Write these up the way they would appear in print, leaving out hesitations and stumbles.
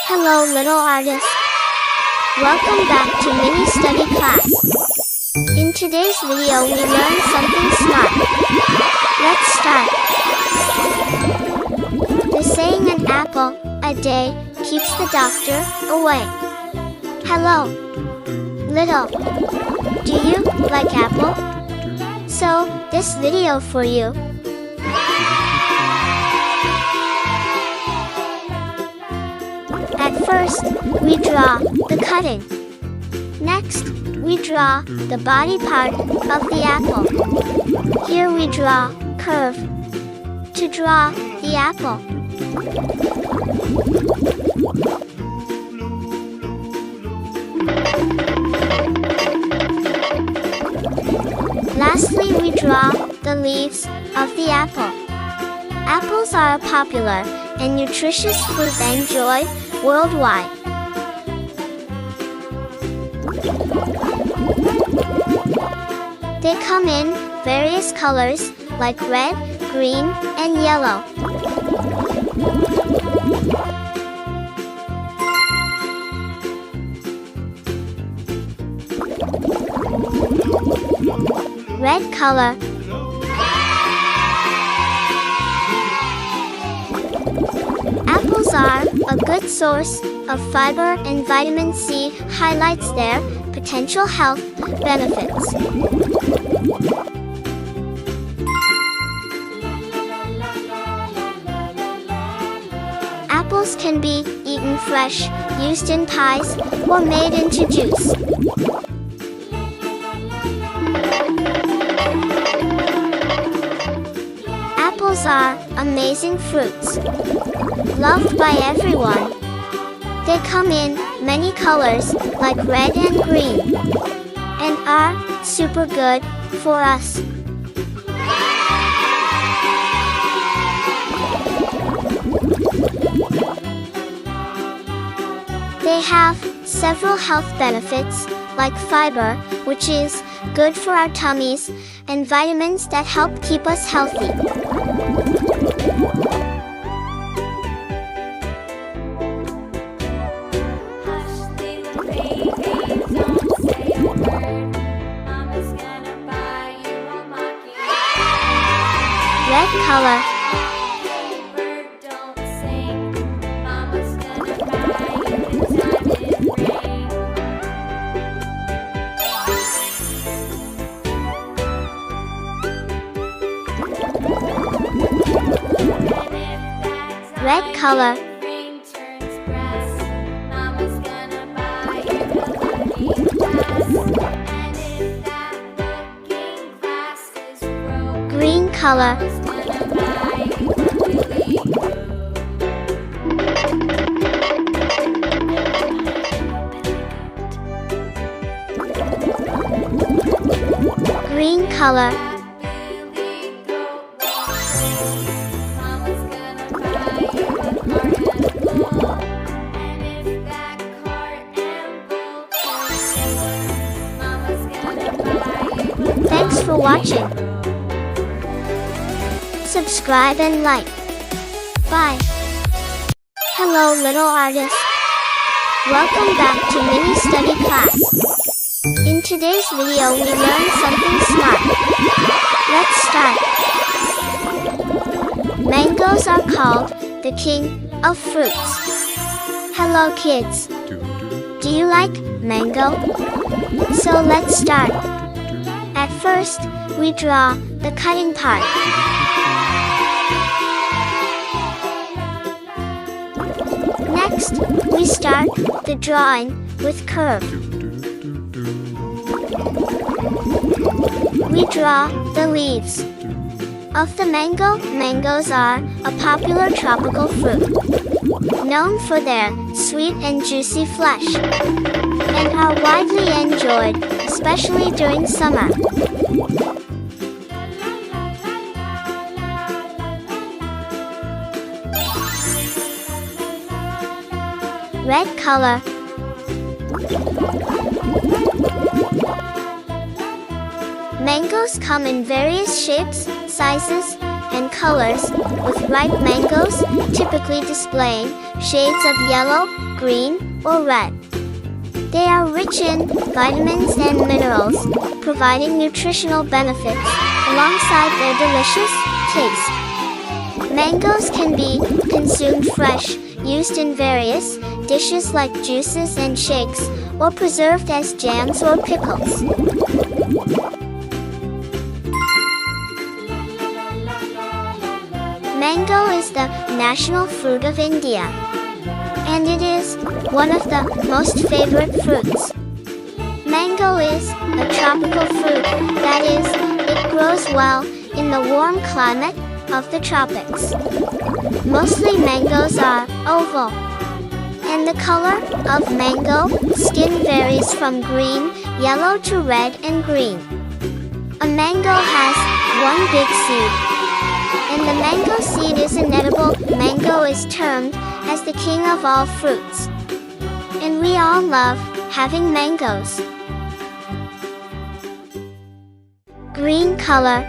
Hello little artists. Welcome back to mini study class. In today's video we learn something smart. Let's start. The saying an apple a day keeps the doctor away. Hello, little. Do you like apple? So, this video for you. At first, we draw the cutting. Next, we draw the body part of the apple. Here we draw curve to draw the apple. Lastly, we draw the leaves of the apple. Apples are a popular and nutritious fruit enjoyed worldwide. They come in various colors like red, green, and yellow. Red color. Apples are a good source of fiber, and vitamin C highlights their potential health benefits. Apples can be eaten fresh, used in pies, or made into juice. Apples are amazing fruits, loved by everyone. They come in many colors like red and green, and are super good for us. They have several health benefits like fiber, which is good for our tummies, and vitamins that help keep us healthy. Red color. Red color. Green color. Green color. Thanks for watching. Subscribe and like. Bye. Hello little artists. Welcome back to mini study class. In today's video we learn something smart. Let's start. Mangoes are called the king of fruits. Hello kids. Do you like mango? So let's start. At first, we draw the cutting part. Next, we start the drawing with curve. We draw the leaves of the mango. Mangoes are a popular tropical fruit, known for their sweet and juicy flesh, and are widely enjoyed, especially during summer. Red color. Mangoes come in various shapes, sizes, and colors, with ripe mangoes typically displaying shades of yellow, green, or red. They are rich in vitamins and minerals, providing nutritional benefits alongside their delicious taste. Mangoes can be consumed fresh, used in various dishes like juices and shakes, or preserved as jams or pickles. Mango is the national fruit of India, and it is one of the most favorite fruits. Mango is a tropical fruit, that is, it grows well in the warm climate of the tropics. Mostly mangoes are oval, and the color of mango skin varies from green, yellow to red and green. A mango has one big seed, and the mango seed is an edible. Mango is termed as the king of all fruits, and we all love having mangoes. Green color.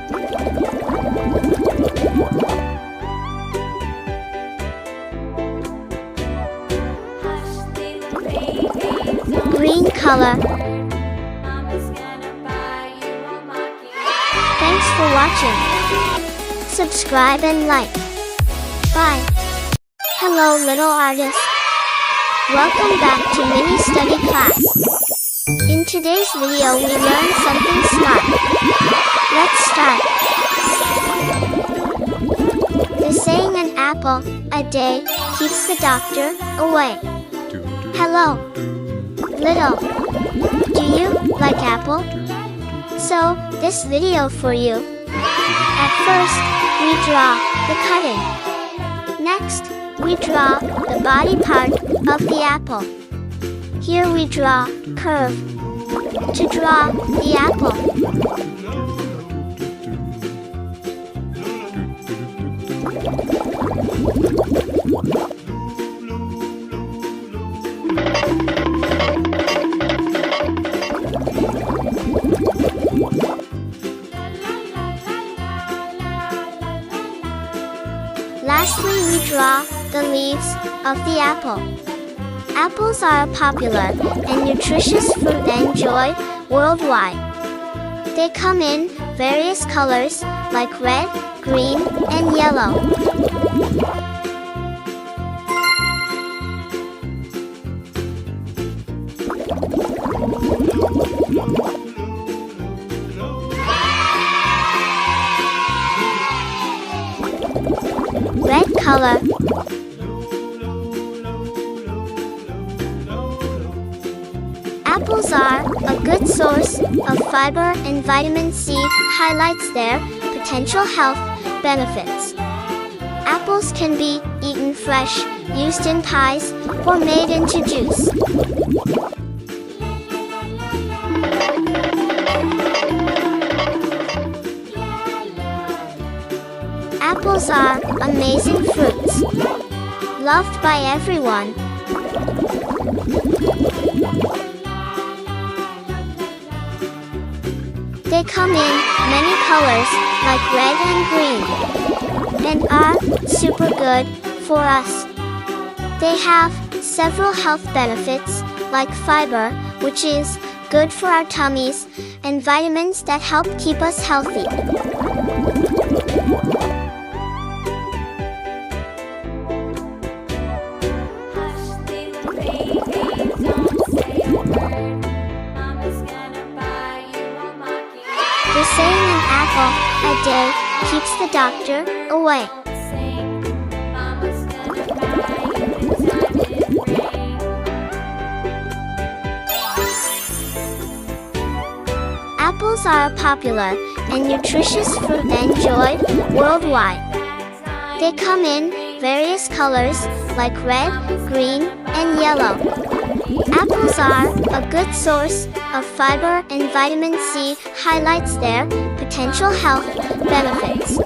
Green color. Thanks for watching. Subscribe and like. Bye. Hello little artists. Welcome back to mini study class. In today's video we learn something smart. Let's start. The saying an apple a day keeps the doctor away. Hello, little. Do you like apple? So, this video for you. At first, we draw the cutting. Next, we draw the body part of the apple. Here we draw curve to draw the apple. Lastly, we draw the leaves of the apple. Apples are a popular and nutritious fruit enjoyed worldwide. They come in various colors like red, green, and yellow. Red color. Apples are a good source of fiber, and vitamin C highlights their potential health benefits. Apples can be eaten fresh, used in pies, or made into juice. Apples are amazing fruits, loved by everyone. They come in many colors like red and green, and are super good for us. They have several health benefits like fiber, which is good for our tummies, and vitamins that help keep us healthy. The saying an apple a day keeps the doctor away. Apples are a popular and nutritious fruit enjoyed worldwide. They come in various colors like red, green, and yellow. Apples are a good source of fiber, and vitamin C highlights their potential health benefits.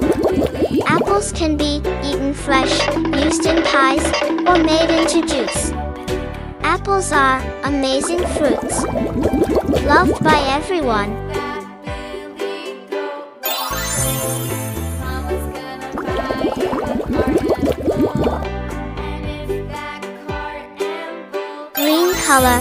Apples can be eaten fresh, used in pies, or made into juice. Apples are amazing fruits, loved by everyone. color.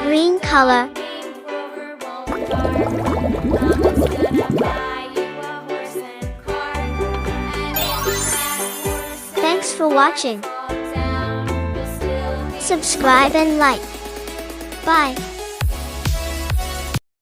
Green color. Thanks for watching. Subscribe and like. Bye.